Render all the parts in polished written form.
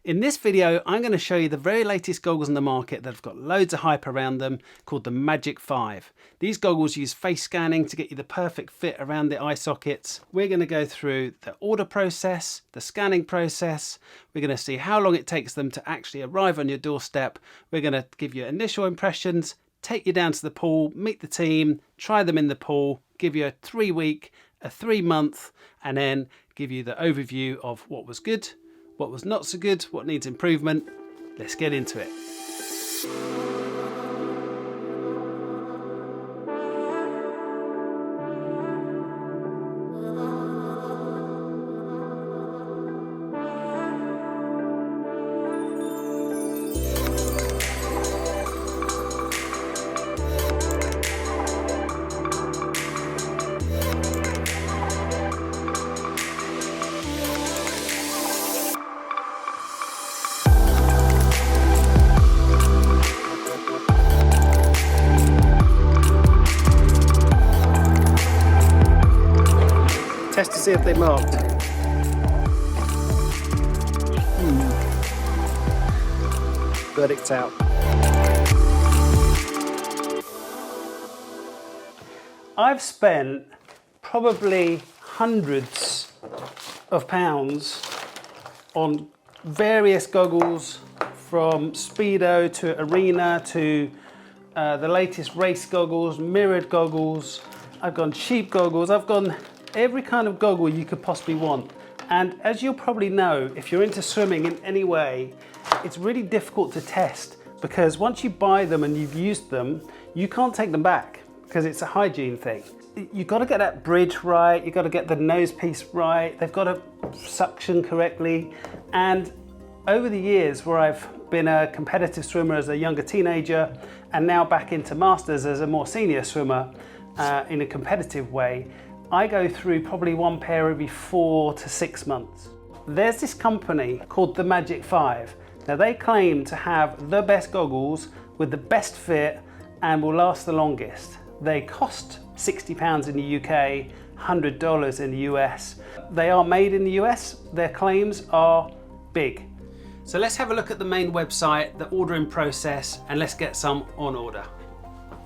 In this video, I'm going to show you the very latest goggles on the market that have got loads of hype around them, called the Magic 5. These goggles use face scanning to get you the perfect fit around the eye sockets. We're going to go through the order process, the scanning process. We're going to see how long it takes them to actually arrive on your doorstep. We're going to give you initial impressions, take you down to the pool, meet the team, try them in the pool, give you a 3-week, a 3-month, and then give you the overview of what was good, what was not so good, what needs improvement. Let's get into it. Test to see if they marked. Verdict's out. I've spent probably hundreds of pounds on various goggles, from Speedo to Arena to the latest race goggles, mirrored goggles. I've gone cheap goggles. I've gone every kind of goggle you could possibly want. And as you'll probably know, if you're into swimming in any way, it's really difficult to test, because once you buy them and you've used them, you can't take them back because it's a hygiene thing. You've got to get that bridge right, you've got to get the nose piece right, they've got to suction correctly. And over the years, where I've been a competitive swimmer as a younger teenager and now back into masters as a more senior swimmer in a competitive way, I go through probably one pair every 4 to 6 months. There's this company called the Magic 5. Now, they claim to have the best goggles with the best fit and will last the longest. They cost £60 in the UK, $100 in the US. They are made in the US. Their claims are big. So let's have a look at the main website, the ordering process, and let's get some on order.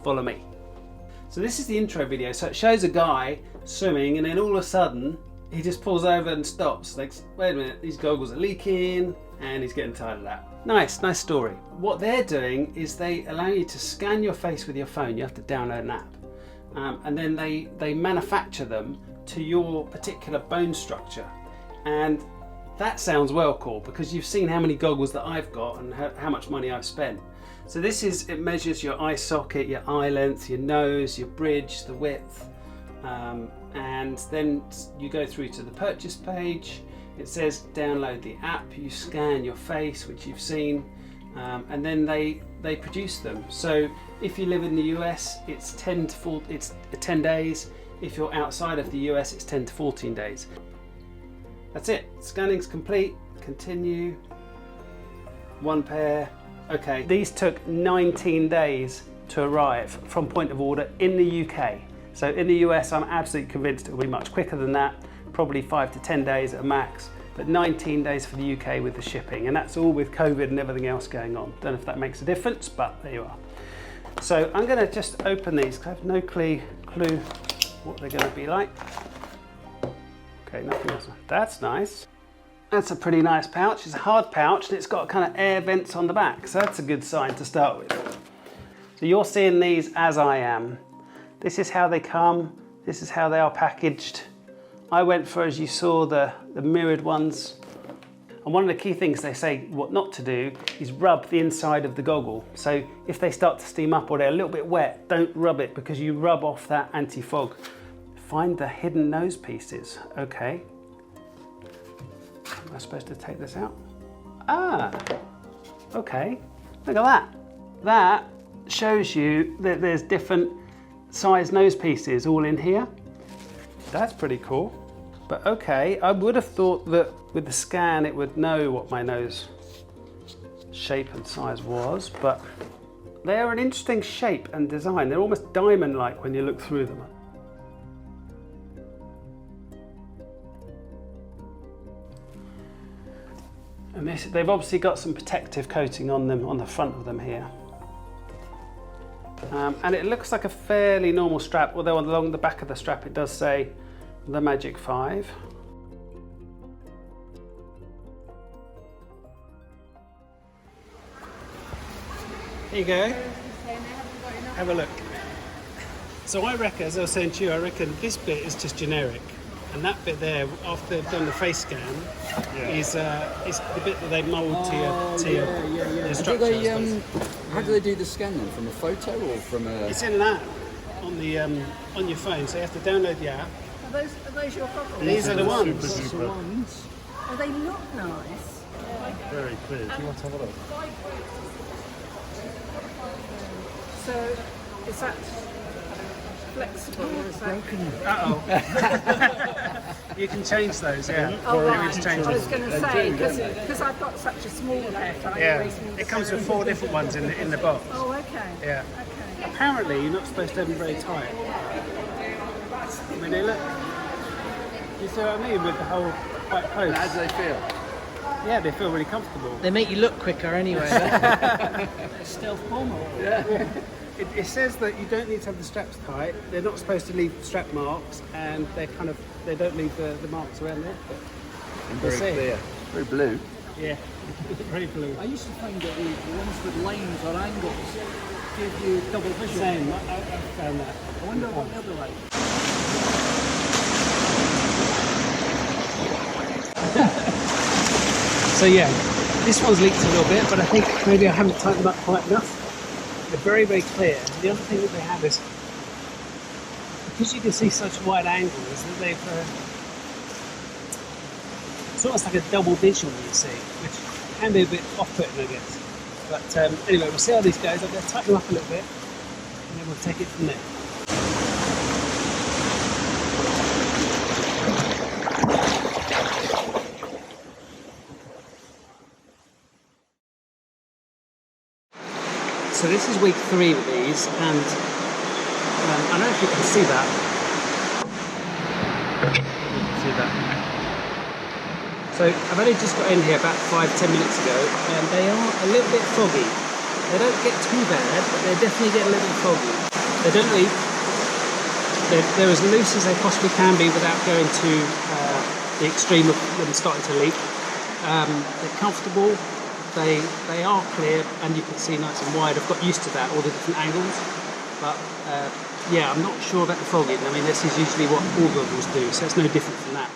Follow me. So this is the intro video. So it shows a guy swimming, and then all of a sudden he just pulls over and stops. Like, wait a minute, these goggles are leaking, and he's getting tired of that. Nice story. What they're doing is they allow you to scan your face with your phone. You have to download an app, and then they manufacture them to your particular bone structure. And that sounds well cool, because you've seen how many goggles that I've got and how much money I've spent. So it measures your eye socket, your eye length, your nose, your bridge, the width, and then you go through to the purchase page. It says download the app, you scan your face, which you've seen, and then they produce them. So if you live in the US, it's 10 days. If you're outside of the US, it's 10 to 14 days. That's it. Scanning's complete. Continue. One pair. Okay, these took 19 days to arrive from point of order in the UK. So in the US, I'm absolutely convinced it will be much quicker than that, probably 5 to 10 days at a max, but 19 days for the UK with the shipping. And that's all with COVID and everything else going on. Don't know if that makes a difference, but there you are. So I'm gonna just open these, because I have no clue what they're gonna be like. Okay, nothing else. That's nice. That's a pretty nice pouch. It's a hard pouch, and it's got kind of air vents on the back, so that's a good sign to start with. So you're seeing these as I am. This is how they come. This is how they are packaged. I went for, as you saw, the mirrored ones. And one of the key things they say what not to do is rub the inside of the goggle. So if they start to steam up or they're a little bit wet, don't rub it, because you rub off that anti-fog. Find the hidden nose pieces. Okay. Am I supposed to take this out? Ah, okay. Look at that. That shows you that there's different size nose pieces all in here. That's pretty cool. But okay, I would have thought that with the scan it would know what my nose shape and size was, but they're an interesting shape and design. They're almost diamond-like when you look through them. And they've obviously got some protective coating on them, on the front of them here. And it looks like a fairly normal strap, although along the back of the strap it does say the Magic 5. Here you go. Have a look. So I reckon, as I was saying to you, I reckon this bit is just generic. And that bit there, after they've done the face scan, is the bit that they mould to your structure. How do they do the scan then? From a photo or from a? It's in an app on the on your phone, so you have to download the app. Are those your goggles? These are the ones. Oh, they look nice. Very clear. Do you want to have a look? So, is that flexible or is that broken? Uh-oh. You can change those, yeah. Oh, right. You can change I was them. going to say, because I've got such a small left. It comes with 4 different ones in the box. Oh, okay. Yeah. Okay. Apparently, you're not supposed to have them very tight. I mean, they look. You see what I mean with the whole quite close. How do they feel? Yeah, they feel really comfortable. They make you look quicker anyway. Stealth bomber. Yeah. It says that you don't need to have the straps tight. They're not supposed to leave strap marks, and they don't leave the marks around there. And very clear. Very blue. Yeah, very blue. I used to find that the ones with lines or angles give you double vision. Same, I found that. I wonder what the other like. So yeah, this one's leaked a little bit, but I think maybe I haven't tightened them up quite enough. They're very, very clear. The other thing that they have is, because you can see such wide angles, that they've it's almost like a double visual, you see, which can be a bit off-putting, I guess. But anyway, we'll see how these goes. I'm going to tighten them up a little bit, and then we'll take it from there. So this is week 3 with these, and I don't know if you can see that. You can see that. So I've only just got in here about 5-10 minutes ago, and they are a little bit foggy. They don't get too bad, but they definitely get a little foggy. They don't leak. They're as loose as they possibly can be without going to the extreme of them starting to leak. They're comfortable. They are clear, and you can see nice and wide. I've got used to that, all the different angles, but yeah, I'm not sure about the fogging. I mean, this is usually what all goggles do, so it's no different from that.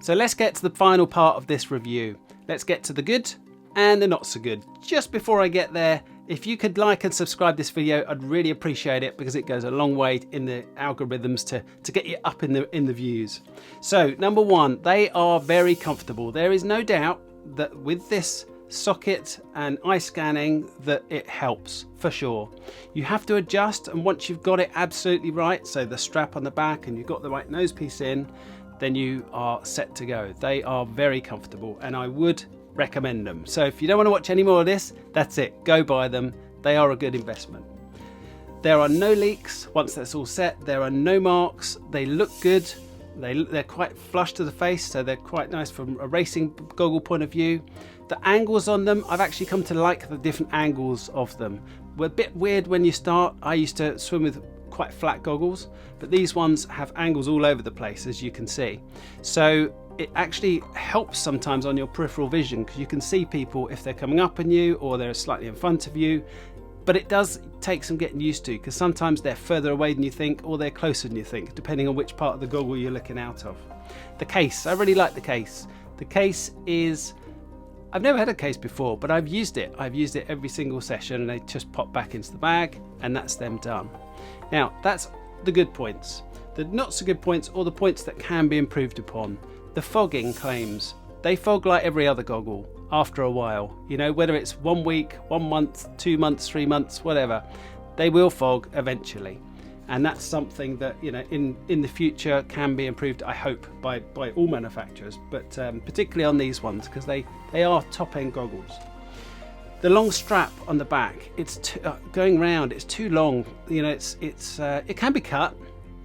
So let's get to the final part of this review. Let's get to the good and the not so good. Just before I get there, if you could like and subscribe this video, I'd really appreciate it, because it goes a long way in the algorithms to get you up in the views. So number 1, they are very comfortable. There is no doubt that with this socket and eye scanning that it helps for sure. You have to adjust, and once you've got it absolutely right, so the strap on the back and you've got the right nose piece in, then you are set to go. They are very comfortable, and I would recommend them. So if you don't want to watch any more of this, that's it, go buy them. They are a good investment. There are no leaks once that's all set. There are no marks. They look good. They're quite flush to the face, so they're quite nice from a racing goggle point of view. The angles on them, I've actually come to like the different angles of them. We're a bit weird when you start. I used to swim with quite flat goggles, but these ones have angles all over the place, as you can see. So it actually helps sometimes on your peripheral vision, because you can see people if they're coming up on you or they're slightly in front of you. But it does take some getting used to, because sometimes they're further away than you think, or they're closer than you think, depending on which part of the goggle you're looking out of. The case, I really like the case. The case is, I've never had a case before, but I've used it. I've used it every single session, and they just pop back into the bag, and that's them done. Now, that's the good points. The not so good points, or the points that can be improved upon. The fogging claims. They fog like every other goggle after a while. You know, whether it's 1 week, 1 month, 2 months, 3 months, whatever, they will fog eventually. And that's something that, you know, in the future can be improved, I hope, by all manufacturers, but particularly on these ones, because they are top-end goggles. The long strap on the back, it's going round, it's too long. You know, it can be cut,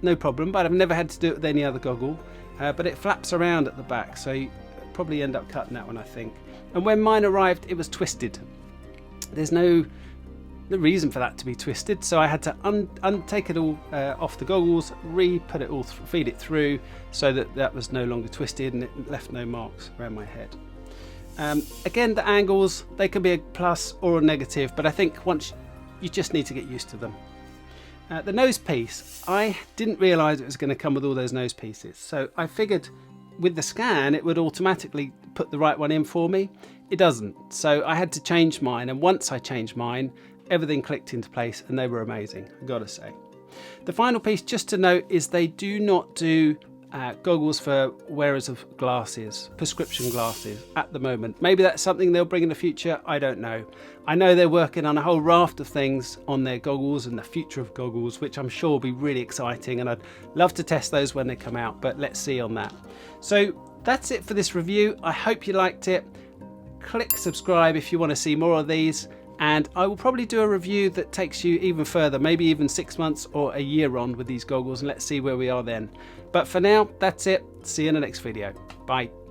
no problem, but I've never had to do it with any other goggle. But it flaps around at the back, so probably end up cutting that one, I think. And when mine arrived, it was twisted. There's no reason for that to be twisted, so I had to take it all off the goggles, put it all, feed it through, so that was no longer twisted and it left no marks around my head. Again, the angles, they can be a plus or a negative, but I think once you just need to get used to them. The nose piece, I didn't realise it was going to come with all those nose pieces, so I figured with the scan it would automatically put the right one in for me. It doesn't, so I had to change mine, and once I changed mine, everything clicked into place and they were amazing, I've got to say. The final piece just to note is they do not do goggles for wearers of glasses, prescription glasses at the moment. Maybe that's something they'll bring in the future, I don't know. I know they're working on a whole raft of things on their goggles and the future of goggles, which I'm sure will be really exciting, and I'd love to test those when they come out, but let's see on that. So that's it for this review. I hope you liked it. Click subscribe if you want to see more of these, and I will probably do a review that takes you even further, maybe even 6 months or a year on with these goggles, and let's see where we are then. But for now, that's it. See you in the next video. Bye.